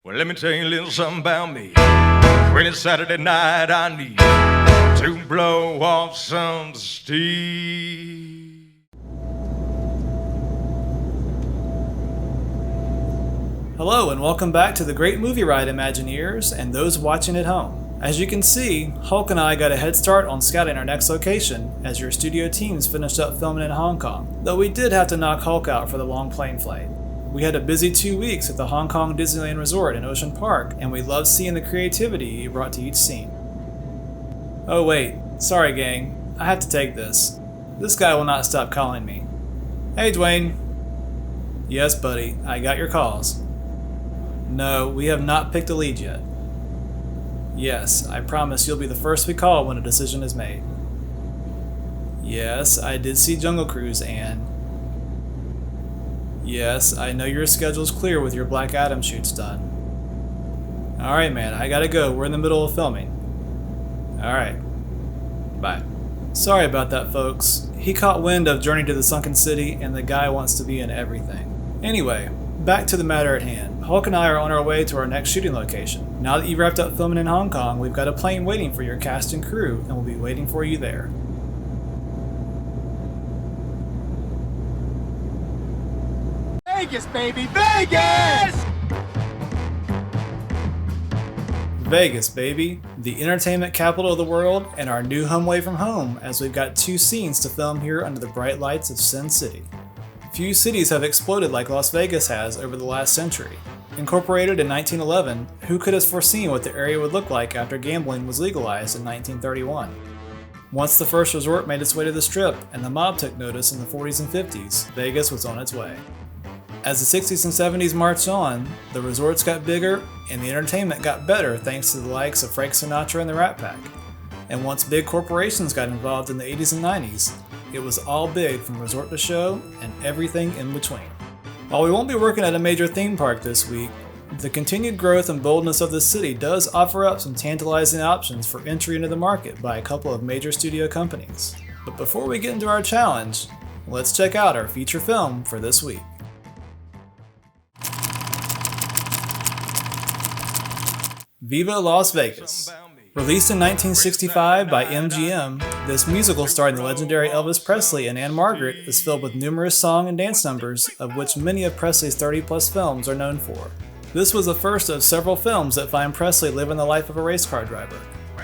Well, let me tell you a little something about me. When it's Saturday night, I need to blow off some steam. Hello and welcome back to the Great Movie Ride, Imagineers, and those watching at home. As you can see, Hulk and I got a head start on scouting our next location as your studio teams finished up filming in Hong Kong, though we did have to knock Hulk out for the long plane flight. We had a busy 2 weeks at the Hong Kong Disneyland Resort in Ocean Park, and we loved seeing the creativity he brought to each scene. Oh wait, sorry gang, I have to take this. This guy will not stop calling me. Hey Dwayne. Yes buddy, I got your calls. No, we have not picked a lead yet. Yes, I promise you'll be the first we call when a decision is made. Yes, I did see Jungle Cruise and... Yes, I know your schedule's clear with your Black Adam shoots done. Alright man, I gotta go, we're in the middle of filming. Alright. Bye. Sorry about that folks. He caught wind of Journey to the Sunken City and the guy wants to be in everything. Anyway, back to the matter at hand. Hulk and I are on our way to our next shooting location. Now that you've wrapped up filming in Hong Kong, we've got a plane waiting for your cast and crew, and we'll be waiting for you there. Vegas, baby! Vegas! Vegas, baby. The entertainment capital of the world, and our new home away from home, as we've got 2 scenes to film here under the bright lights of Sin City. Few cities have exploded like Las Vegas has over the last century. Incorporated in 1911, who could have foreseen what the area would look like after gambling was legalized in 1931? Once the first resort made its way to the Strip and the mob took notice in the 40s and 50s, Vegas was on its way. As the 60s and 70s marched on, the resorts got bigger and the entertainment got better thanks to the likes of Frank Sinatra and the Rat Pack. And once big corporations got involved in the 80s and 90s, it was all big from resort to show and everything in between. While we won't be working at a major theme park this week, the continued growth and boldness of the city does offer up some tantalizing options for entry into the market by a couple of major studio companies. But before we get into our challenge, let's check out our feature film for this week. Viva Las Vegas. Released in 1965 by MGM, this musical starring the legendary Elvis Presley and Anne Margaret is filled with numerous song and dance numbers, of which many of Presley's 30-plus films are known for. This was the first of several films that find Presley living the life of a race car driver,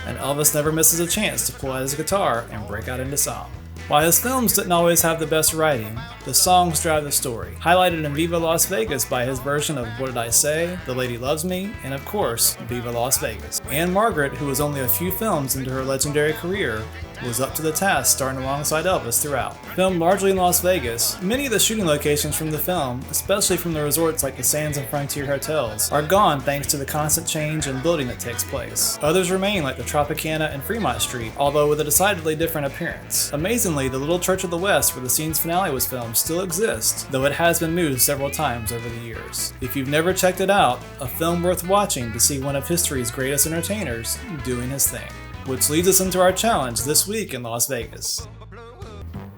and Elvis never misses a chance to pull out his guitar and break out into song. While his films didn't always have the best writing, the songs drive the story, highlighted in Viva Las Vegas by his version of What Did I Say?, The Lady Loves Me, and of course, Viva Las Vegas. Anne Margaret, who was only a few films into her legendary career, was up to the task starring alongside Elvis throughout. Filmed largely in Las Vegas, many of the shooting locations from the film, especially from the resorts like the Sands and Frontier hotels, are gone thanks to the constant change and building that takes place. Others remain like the Tropicana and Fremont Street, although with a decidedly different appearance. Amazingly, the Little Church of the West where the scene's finale was filmed still exists, though it has been moved several times over the years. If you've never checked it out, a film worth watching to see one of history's greatest entertainers doing his thing. Which leads us into our challenge this week in Las Vegas.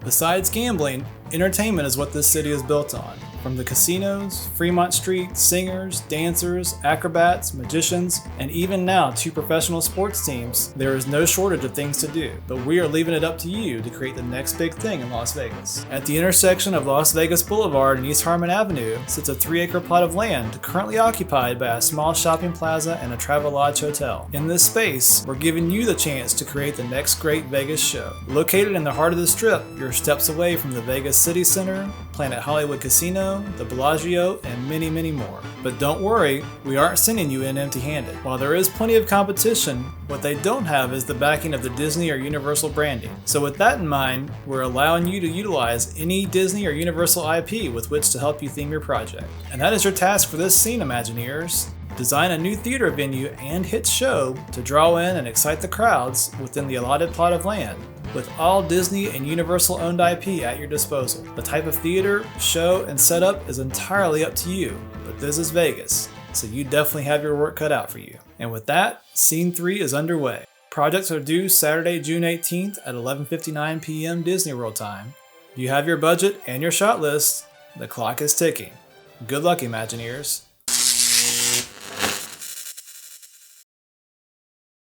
Besides gambling, entertainment is what this city is built on. From the casinos, Fremont Street, singers, dancers, acrobats, magicians, and even now 2 professional sports teams, there is no shortage of things to do, but we are leaving it up to you to create the next big thing in Las Vegas. At the intersection of Las Vegas Boulevard and East Harmon Avenue sits a 3-acre plot of land currently occupied by a small shopping plaza and a Travelodge hotel. In this space, we're giving you the chance to create the next great Vegas show. Located in the heart of the Strip, you're steps away from the Vegas City Center, Planet Hollywood Casino, the Bellagio, and many, many more. But don't worry, we aren't sending you in empty-handed. While there is plenty of competition, what they don't have is the backing of the Disney or Universal branding. So with that in mind, we're allowing you to utilize any Disney or Universal IP with which to help you theme your project. And that is your task for this scene, Imagineers. Design a new theater venue and hit show to draw in and excite the crowds within the allotted plot of land, with all Disney and Universal owned IP at your disposal. The type of theater, show, and setup is entirely up to you, but this is Vegas, so you definitely have your work cut out for you. And with that, Scene 3 is underway. Projects are due Saturday, June 18th at 11:59 p.m. Disney World time. You have your budget and your shot list. The clock is ticking. Good luck, Imagineers.